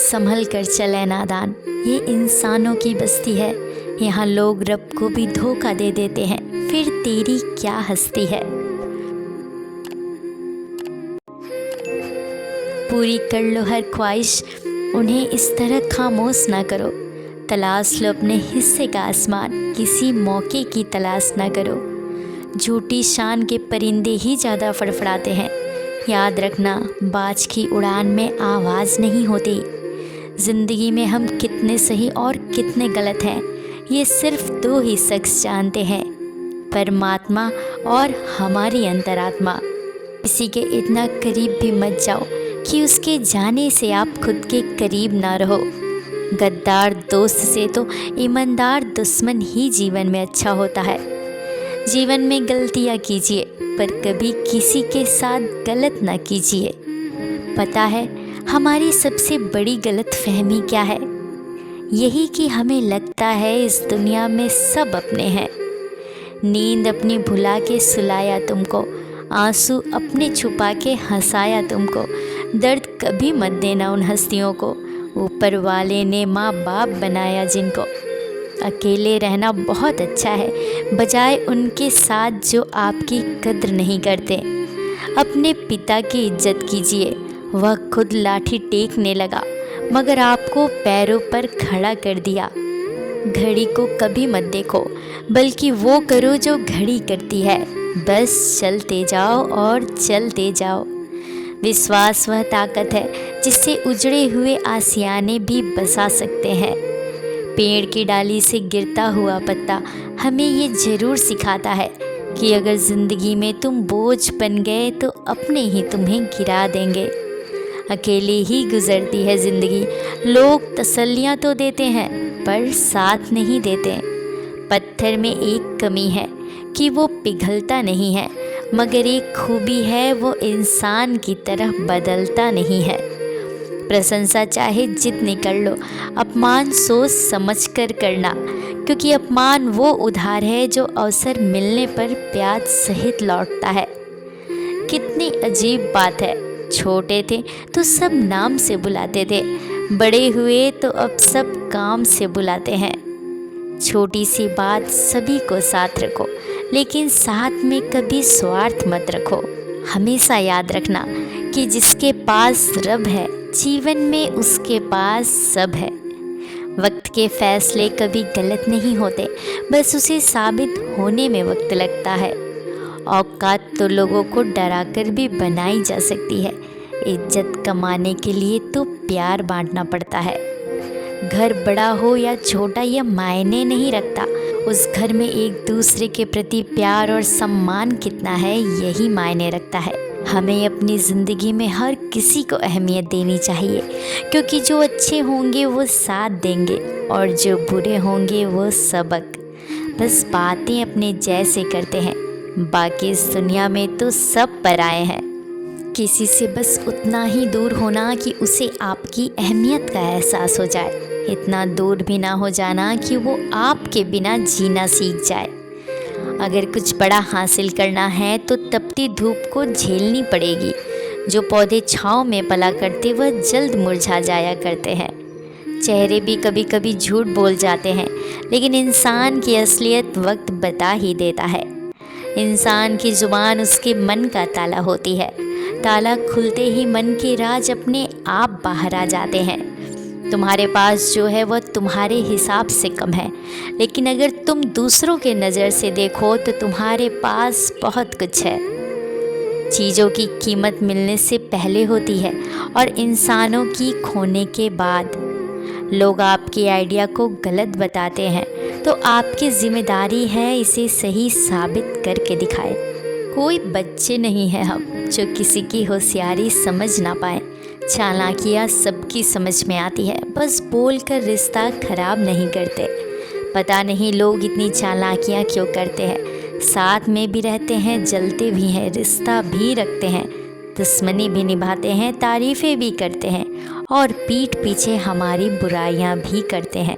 संभल कर चले नादान, ये इंसानों की बस्ती है। यहाँ लोग रब को भी धोखा दे देते हैं, फिर तेरी क्या हस्ती है। पूरी कर लो हर ख्वाहिश, उन्हें इस तरह खामोश ना करो। तलाश लो अपने हिस्से का आसमान, किसी मौके की तलाश ना करो। झूठी शान के परिंदे ही ज़्यादा फड़फड़ाते हैं। याद रखना, बाज की उड़ान में आवाज़ नहीं होती। ज़िंदगी में हम कितने सही और कितने गलत हैं, ये सिर्फ दो ही शख्स जानते हैं, परमात्मा और हमारी अंतरात्मा। किसी के इतना करीब भी मत जाओ कि उसके जाने से आप खुद के करीब ना रहो। गद्दार दोस्त से तो ईमानदार दुश्मन ही जीवन में अच्छा होता है। जीवन में गलतियाँ कीजिए, पर कभी किसी के साथ गलत ना कीजिए। पता है हमारी सबसे बड़ी गलतफहमी क्या है? यही कि हमें लगता है इस दुनिया में सब अपने हैं। नींद अपनी भुला के सुलाया तुमको, आंसू अपने छुपा के हंसाया तुमको। दर्द कभी मत देना उन हस्तियों को, ऊपर वाले ने माँ बाप बनाया जिनको। अकेले रहना बहुत अच्छा है, बजाय उनके साथ जो आपकी कद्र नहीं करते। अपने पिता की इज्जत कीजिए, वह खुद लाठी टेकने लगा मगर आपको पैरों पर खड़ा कर दिया। घड़ी को कभी मत देखो, बल्कि वो करो जो घड़ी करती है। बस चलते जाओ और चलते जाओ। विश्वास वह ताकत है जिससे उजड़े हुए आशियाने भी बसा सकते हैं। पेड़ की डाली से गिरता हुआ पत्ता हमें ये ज़रूर सिखाता है कि अगर ज़िंदगी में तुम बोझ बन गए तो अपने ही तुम्हें गिरा देंगे। अकेले ही गुजरती है ज़िंदगी। लोग तसल्लियाँ तो देते हैं पर साथ नहीं देते। पत्थर में एक कमी है कि वो पिघलता नहीं है, मगर एक खूबी है वो इंसान की तरह बदलता नहीं है। प्रशंसा चाहे जितनी कर लो, अपमान सोच समझ कर करना, क्योंकि अपमान वो उधार है जो अवसर मिलने पर प्याज सहित लौटता है। कितनी अजीब बात है, छोटे थे तो सब नाम से बुलाते थे, बड़े हुए तो अब सब काम से बुलाते हैं। छोटी सी बात सभी को साथ रखो, लेकिन साथ में कभी स्वार्थ मत रखो। हमेशा याद रखना कि जिसके पास रब है, जीवन में उसके पास सब है। वक्त के फैसले कभी गलत नहीं होते, बस उसे साबित होने में वक्त लगता है। औकात तो लोगों को डराकर भी बनाई जा सकती है। इज्जत कमाने के लिए तो प्यार बांटना पड़ता है। घर बड़ा हो या छोटा यह मायने नहीं रखता, उस घर में एक दूसरे के प्रति प्यार और सम्मान कितना है यही मायने रखता है। हमें अपनी ज़िंदगी में हर किसी को अहमियत देनी चाहिए, क्योंकि जो अच्छे होंगे वो साथ देंगे और जो बुरे होंगे वो सबक। बस बातें अपने जैसे करते हैं, बाकी इस दुनिया में तो सब पराए हैं। किसी से बस उतना ही दूर होना कि उसे आपकी अहमियत का एहसास हो जाए, इतना दूर भी ना हो जाना कि वो आपके बिना जीना सीख जाए। अगर कुछ बड़ा हासिल करना है तो तपती धूप को झेलनी पड़ेगी। जो पौधे छाँव में पला करते वह जल्द मुरझा जाया करते हैं। चेहरे भी कभी कभी झूठ बोल जाते हैं, लेकिन इंसान की असलियत वक्त बता ही देता है। इंसान की ज़ुबान उसके मन का ताला होती है। ताला खुलते ही मन के राज अपने आप बाहर आ जाते हैं। तुम्हारे पास जो है वह तुम्हारे हिसाब से कम है, लेकिन अगर तुम दूसरों के नज़र से देखो तो तुम्हारे पास बहुत कुछ है। चीज़ों की कीमत मिलने से पहले होती है और इंसानों की खोने के बाद। लोग आपके आइडिया को गलत बताते हैं तो आपकी जिम्मेदारी है इसे सही साबित करके दिखाए। कोई बच्चे नहीं है हम जो किसी की होशियारी समझ ना पाए। चालाकियाँ सबकी समझ में आती है, बस बोलकर रिश्ता खराब नहीं करते। पता नहीं लोग इतनी चालाकियाँ क्यों करते हैं। साथ में भी रहते हैं, जलते भी हैं, रिश्ता भी रखते हैं, दुश्मनी भी निभाते हैं, तारीफ़ें भी करते हैं और पीठ पीछे हमारी बुराइयाँ भी करते हैं।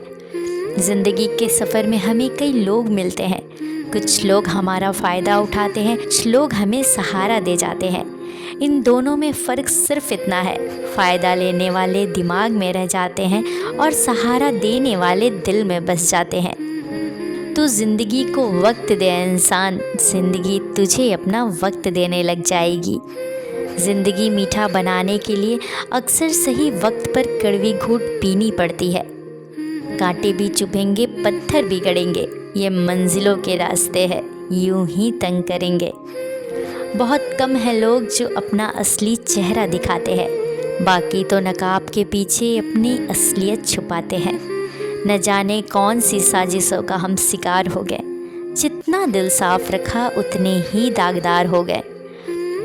ज़िंदगी के सफ़र में हमें कई लोग मिलते हैं। कुछ लोग हमारा फ़ायदा उठाते हैं, कुछ लोग हमें सहारा दे जाते हैं। इन दोनों में फ़र्क सिर्फ इतना है, फ़ायदा लेने वाले दिमाग में रह जाते हैं और सहारा देने वाले दिल में बस जाते हैं। तू ज़िंदगी को वक्त दे इंसान, ज़िंदगी तुझे अपना वक्त देने लग जाएगी। ज़िंदगी मीठा बनाने के लिए अक्सर सही वक्त पर कड़वी घूंट पीनी पड़ती है। कांटे भी चुभेंगे, पत्थर भी गड़ेंगे, ये मंजिलों के रास्ते हैं, यूं ही तंग करेंगे। बहुत कम है लोग जो अपना असली चेहरा दिखाते हैं, बाकी तो नकाब के पीछे अपनी असलियत छुपाते हैं। न जाने कौन सी साजिशों का हम शिकार हो गए, जितना दिल साफ रखा उतने ही दागदार हो गए।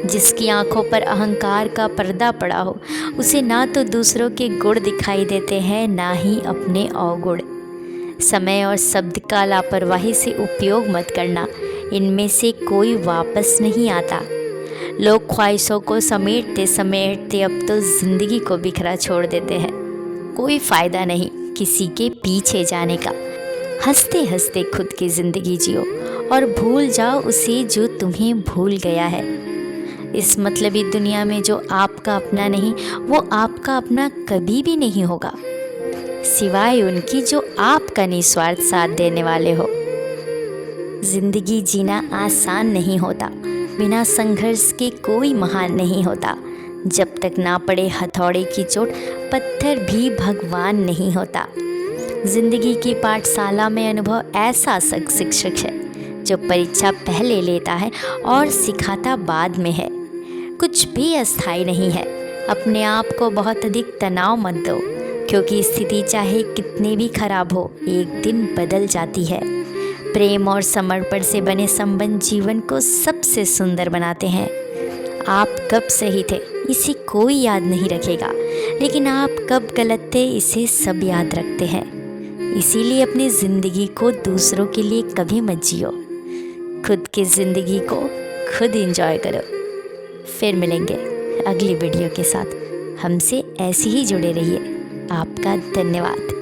जिसकी आंखों पर अहंकार का पर्दा पड़ा हो, उसे ना तो दूसरों के गुण दिखाई देते हैं, ना ही अपने अवगुण। समय और शब्द का लापरवाही से उपयोग मत करना, इनमें से कोई वापस नहीं आता। लोग ख्वाहिशों को समेटते समेटते अब तो ज़िंदगी को बिखरा छोड़ देते हैं। कोई फ़ायदा नहीं किसी के पीछे जाने का। हंसते हंसते खुद की ज़िंदगी जियो और भूल जाओ उसे जो तुम्हें भूल गया है। इस मतलबी दुनिया में जो आपका अपना नहीं, वो आपका अपना कभी भी नहीं होगा, सिवाय उनकी जो आपका निस्वार्थ साथ देने वाले हो। ज़िंदगी जीना आसान नहीं होता, बिना संघर्ष के कोई महान नहीं होता। जब तक ना पड़े हथौड़े की चोट, पत्थर भी भगवान नहीं होता। ज़िंदगी की पाठशाला में अनुभव ऐसा शिक्षक है जो परीक्षा पहले लेता है और सिखाता बाद में है। कुछ भी अस्थायी नहीं है। अपने आप को बहुत अधिक तनाव मत दो, क्योंकि स्थिति चाहे कितनी भी खराब हो, एक दिन बदल जाती है। प्रेम और समर्पण से बने संबंध जीवन को सबसे सुंदर बनाते हैं। आप कब सही थे इसे कोई याद नहीं रखेगा, लेकिन आप कब गलत थे इसे सब याद रखते हैं। इसीलिए अपनी ज़िंदगी को दूसरों के लिए कभी मत जियो, खुद की ज़िंदगी को खुद एंजॉय करो। फिर मिलेंगे अगली वीडियो के साथ। हमसे ऐसे ही जुड़े रहिए। आपका धन्यवाद।